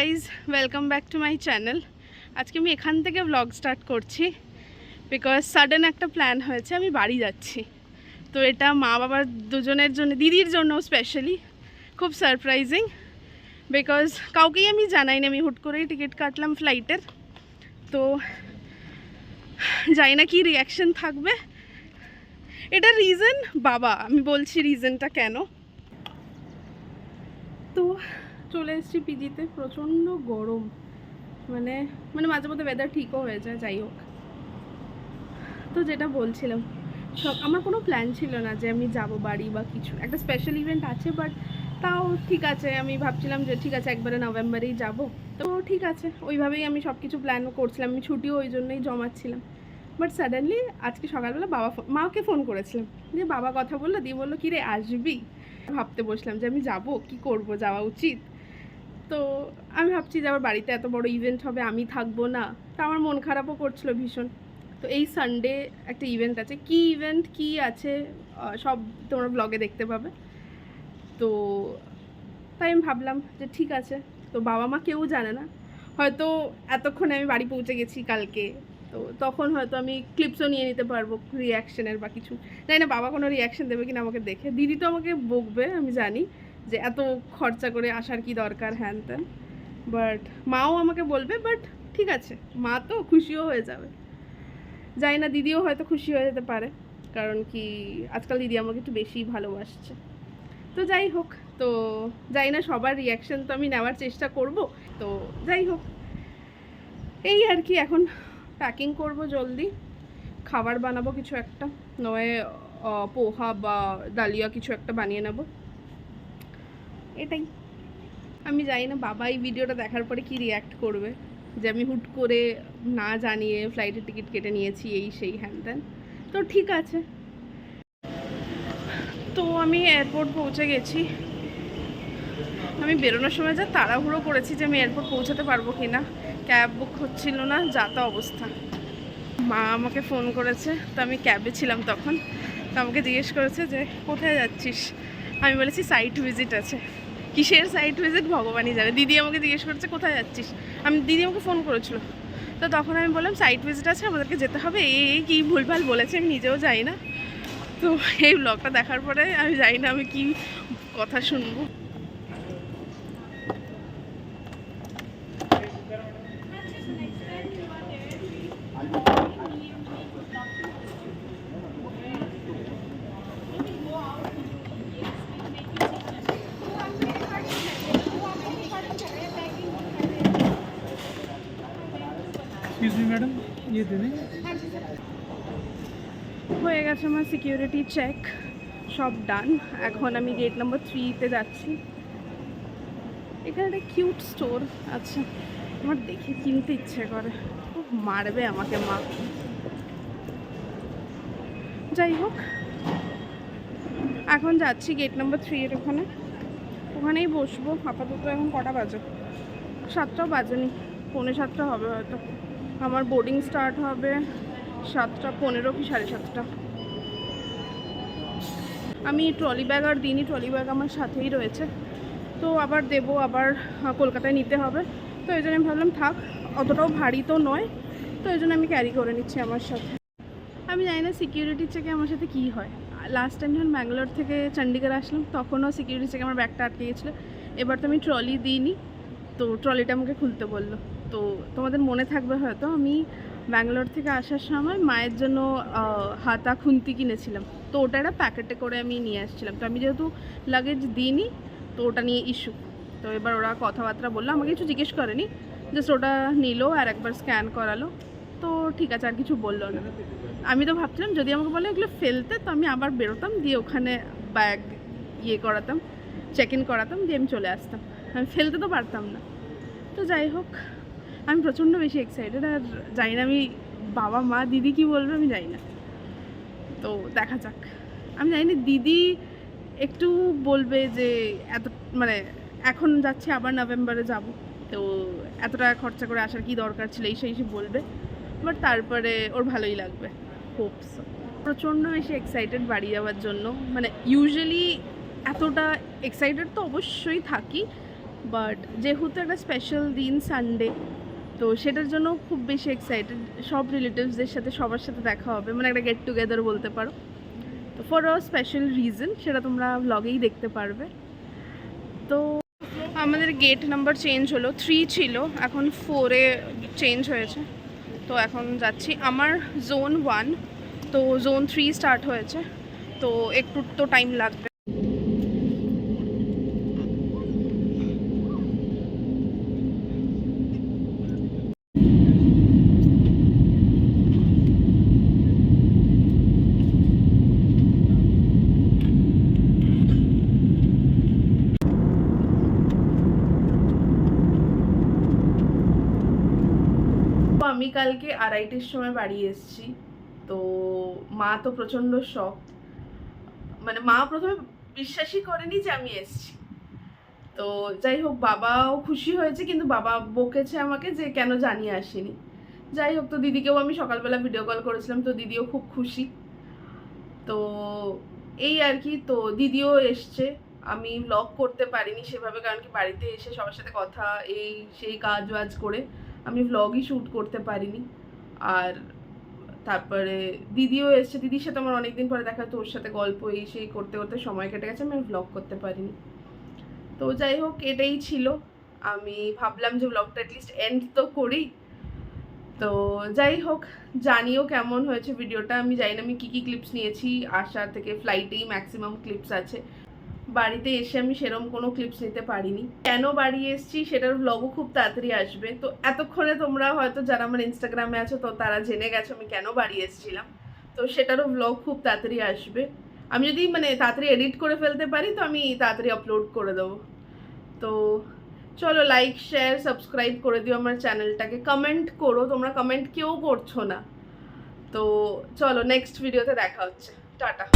Guys, welcome back to my channel. আজকে আমি এখান থেকে ব্লগ স্টার্ট করছি বিকজ সাডেন একটা প্ল্যান হয়েছে, আমি বাড়ি যাচ্ছি। তো এটা মা বাবার দুজনের জন্য, দিদির জন্য স্পেশালি খুব সারপ্রাইজিং বিকজ কাউকেই আমি জানাইনি। আমি হুট করেই টিকিট কাটলাম ফ্লাইটের। তো জানি না কি রিয়াকশন থাকবে। এটার রিজন বাবা, আমি বলছি রিজনটা কেন। তো চলে এসেছি পিজিতে, প্রচণ্ড গরম, মানে মাঝে মধ্যে ওয়েদার ঠিকও হয়ে যায়, যাই হোক। তো যেটা বলছিলাম, আমার কোনো প্ল্যান ছিল না যে আমি যাব বাড়ি বা কিছু, একটা স্পেশাল ইভেন্ট আছে, বাট তাও ঠিক আছে। আমি ভাবছিলাম যে ঠিক আছে একবারে নভেম্বরেই যাব। তো ঠিক আছে, ওইভাবেই আমি সব কিছু প্ল্যান করছিলাম। আমি ছুটিও ওই জন্যই জমাচ্ছিলাম। বাট সাডেনলি আজকে সকালবেলা মাকে ফোন করেছিলাম, যে বাবা কথা বললো, দিয়ে বললো কি রে আসবি। ভাবতে বসলাম যে আমি যাব, কি করব, যাওয়া উচিত। তো আমি ভাবছি যে আমার বাড়িতে এত বড় ইভেন্ট হবে, আমি থাকবো না। তো আমার মন খারাপও করছিল ভীষণ। তো এই সানডে একটা ইভেন্ট আছে, কি ইভেন্ট কি আছে সব তোমরা ব্লগে দেখতে পাবে। তো তাই আমি ভাবলাম যে ঠিক আছে। তো বাবা মা কেউ জানে না, হয়তো এতক্ষণে আমি বাড়ি পৌঁছে গেছি কালকে, তো তখন হয়তো আমি ক্লিপসও নিয়ে নিতে পারবো রিয়াকশনের বা কিছু। জানি না বাবা কোনো রিয়াকশন দেবে কিনা আমাকে দেখে। দিদি তো আমাকে বকবে, আমি জানি যে এত খরচা করে আসার কি দরকার, হ্যান ত্যান। বাট মাও আমাকে বলবে, বাট ঠিক আছে, মা তো খুশিও হয়ে যাবে। জানি না দিদিও হয়তো খুশি হয়ে যেতে পারে, কারণ কি আজকাল দিদি আমাকে একটু বেশি ভালোবাসছে। তো যাই হোক, তো যাই না সবার রিয়াকশন তো আমি নেওয়ার চেষ্টা করব। তো যাই হোক, এই আর কি। এখন প্যাকিং করব, জলদি খাবার বানাবো কিছু একটা, নয় পোহা বা ডালিয়া কিছু একটা বানিয়ে নেব, এটাই। আমি জানি না বাবা এই ভিডিওটা দেখার পরে কি রিয়্যাক্ট করবে, যে আমি হুট করে না জানিয়ে ফ্লাইটের টিকিট কেটে নিয়েছি, এই সেই হ্যান ত্যান। তো ঠিক আছে। তো আমি এয়ারপোর্ট পৌঁছে গেছি। আমি বেরোনোর সময় যা তাড়াহুড়ো করেছি যে আমি এয়ারপোর্ট পৌঁছাতে পারবো কি না, ক্যাব বুক হচ্ছিল না, যা তা অবস্থা। মা আমাকে ফোন করেছে, তো আমি ক্যাবে ছিলাম তখন। তো আমাকে জিজ্ঞেস করেছে যে কোথায় যাচ্ছিস। আমি বলেছি সাইট ভিজিট আছে। কিসের সাইট ভিজিট ভগবানই জানে। দিদি আমাকে জিজ্ঞেস করেছে কোথায় যাচ্ছিস, দিদি আমাকে ফোন করেছিল। তো তখন আমি বললাম সাইট ভিজিট আছে, আমাদেরকে যেতে হবে। এই কি ভুলভাল বলেছে, আমি নিজেও যাই না। তো এই ব্লগটা দেখার পরে আমি জানি না আমি কি কথা শুনবো। मैडम ये दे दें। হয়ে গেছে আমার সিকিউরিটি চেক, সব ডান। এখন আমি গেট নাম্বার 3-তে যাচ্ছি। এখানে একটা কিউট স্টোর আছে, আমার দেখে কিনতে ইচ্ছে করে। মারবে আমাকে মা। যাই হোক, এখন যাচ্ছি গেট নাম্বার 3-এর ওখানেই বসবো। আপাতত এখন কটা বাজে, 7টাও বাজেনি, 6:45 হবে হয়তো। আমার বোর্ডিং স্টার্ট হবে 7:15 কি 7:30। আমি ট্রলি ব্যাগ আর দিনই, ট্রলি ব্যাগ আমার সাথেই রয়েছে। তো আবার দেবো, আবার কলকাতায় নিতে হবে। তো এই জন্য আমি ভাবলাম থাক, অতটাও ভারী তো নয়, তো এই জন্য আমি ক্যারি করে নিচ্ছি আমার সাথে। আমি জানি না সিকিউরিটি চেকে আমার সাথে কী হয়। লাস্ট টাইম যখন ব্যাঙ্গালোর থেকে চণ্ডীগড় আসলাম, তখনও সিকিউরিটি চেকে আমার ব্যাগটা আটকে গেছিলো। এবার তো আমি ট্রলি দিইনি, তো ট্রলিটা আমাকে খুলতে বললো। তো তোমাদের মনে থাকবে হয়তো, আমি ব্যাঙ্গালোর থেকে আসার সময় মায়ের জন্য হাতা খুন্তি কিনেছিলাম। তো ওটা একটা প্যাকেটে করে আমি নিয়ে আসছিলাম। তো আমি যেহেতু লাগেজ দিইনি, তো ওটা নিয়ে ইস্যু। তো এবার ওরা কথাবার্তা বললো, আমাকে কিছু জিজ্ঞেস করেনি, জাস্ট ওটা নিল আর একবার স্ক্যান করালো। তো ঠিক আছে, আর কিছু বললো না। আমি তো ভাবছিলাম যদি আমাকে বলে এগুলো ফেলতে, তো আমি আবার বেরোতাম, দিয়ে ওখানে ব্যাগ করাতাম, চেক ইন করাতাম, দিয়ে আমি চলে আসতাম। আমি ফেলতে তো পারতাম না। তো যাই হোক, আমি প্রচণ্ড বেশি এক্সাইটেড। আর জানি না আমি বাবা মা দিদি কি বলবে, আমি জানি না। তো দেখা যাক। আমি জানি না দিদি একটু বলবে যে এত, এখন যাচ্ছে, আবার নভেম্বরে যাব, তো এত টাকা খরচা করে আসার কি দরকার ছিল, এই সেই বলবে। বাট তারপরে ওর ভালোই লাগবে, হোপস। প্রচণ্ড বেশি এক্সাইটেড বাড়ি যাওয়ার জন্য। ইউজুয়ালি এতটা এক্সাইটেড তো অবশ্যই থাকি, বাট যেহেতু একটা স্পেশাল দিন সানডে, তো সেটার জন্য খুব বেশি এক্সাইটেড। সব রিলেটিভসদের সাথে সবার সাথে দেখা হবে, মানে একটা গেট টুগেদার বলতে পারো। তো ফর আ স্পেশাল রিজন, সেটা তোমরা ব্লগেই দেখতে পারবে। তো আমাদের গেট নাম্বার চেঞ্জ হলো, 3 ছিল, এখন 4-এ চেঞ্জ হয়েছে। তো এখন যাচ্ছি, আমার জোন 1, তো জোন 3 স্টার্ট হয়েছে, তো একটু তো টাইম লাগবে। তো আমি কালকে 2:30-র সময় বাড়ি এসেছি। তো মা তো প্রচণ্ড শক, মানে মা প্রথমে বিশ্বাসই করেনি যে আমি এসেছি। তো যাই হোক, বাবাও খুশি হয়েছে, কিন্তু বাবা বকেছে আমাকে যে কেন জানিয়ে আসেনি। যাই হোক, তো দিদিকেও আমি সকালবেলা ভিডিও কল করেছিলাম, তো দিদিও খুব খুশি। তো এই আর কি, তো দিদিও এসছে। আমি ব্লগ করতে পারিনি সেভাবে, কারণ কি বাড়িতে এসে সবার সাথে কথা, এই সেই কাজ বাজ করে আমি ব্লগই শ্যুট করতে পারিনি। আর তারপরে দিদিও এসছে, দিদির সাথে আমার অনেকদিন পরে দেখা, তো ওর সাথে গল্প এই সেই করতে করতে সময় কেটে গেছে, আমি ব্লগ করতে পারিনি। তো যাই হোক, এটাই ছিল। আমি ভাবলাম যে ব্লগটা অ্যাটলিস্ট এন্ড তো করি। তো যাই হোক, জানিও কেমন হয়েছে ভিডিওটা। আমি জানি না আমি কী কী ক্লিপস নিয়েছি, আসা থেকে ফ্লাইটেই ম্যাক্সিমাম ক্লিপস আছে, বাড়িতে এসে আমি সেরকম কোনো ক্লিপস নিতে পারিনি। কেন বাড়ি এসেছি সেটার ব্লগও খুব তাড়াতাড়ি আসবে। তো এতক্ষণে তোমরা হয়তো যারা আমার ইনস্টাগ্রামে আছো, তো তারা জেনে গেছো আমি কেন বাড়ি এসেছিলাম। তো সেটারও ব্লগ খুব তাড়াতাড়ি আসবে। আমি যদি মানে তাড়াতাড়ি এডিট করে ফেলতে পারি, তো আমি তাড়াতাড়ি আপলোড করে দেবো। তো চলো, লাইক শেয়ার সাবস্ক্রাইব করে দিও আমার চ্যানেলটাকে, কমেন্ট করো, তোমরা কমেন্ট কেউ করছো না। তো চলো, নেক্সট ভিডিওতে দেখা হচ্ছে, টাটা।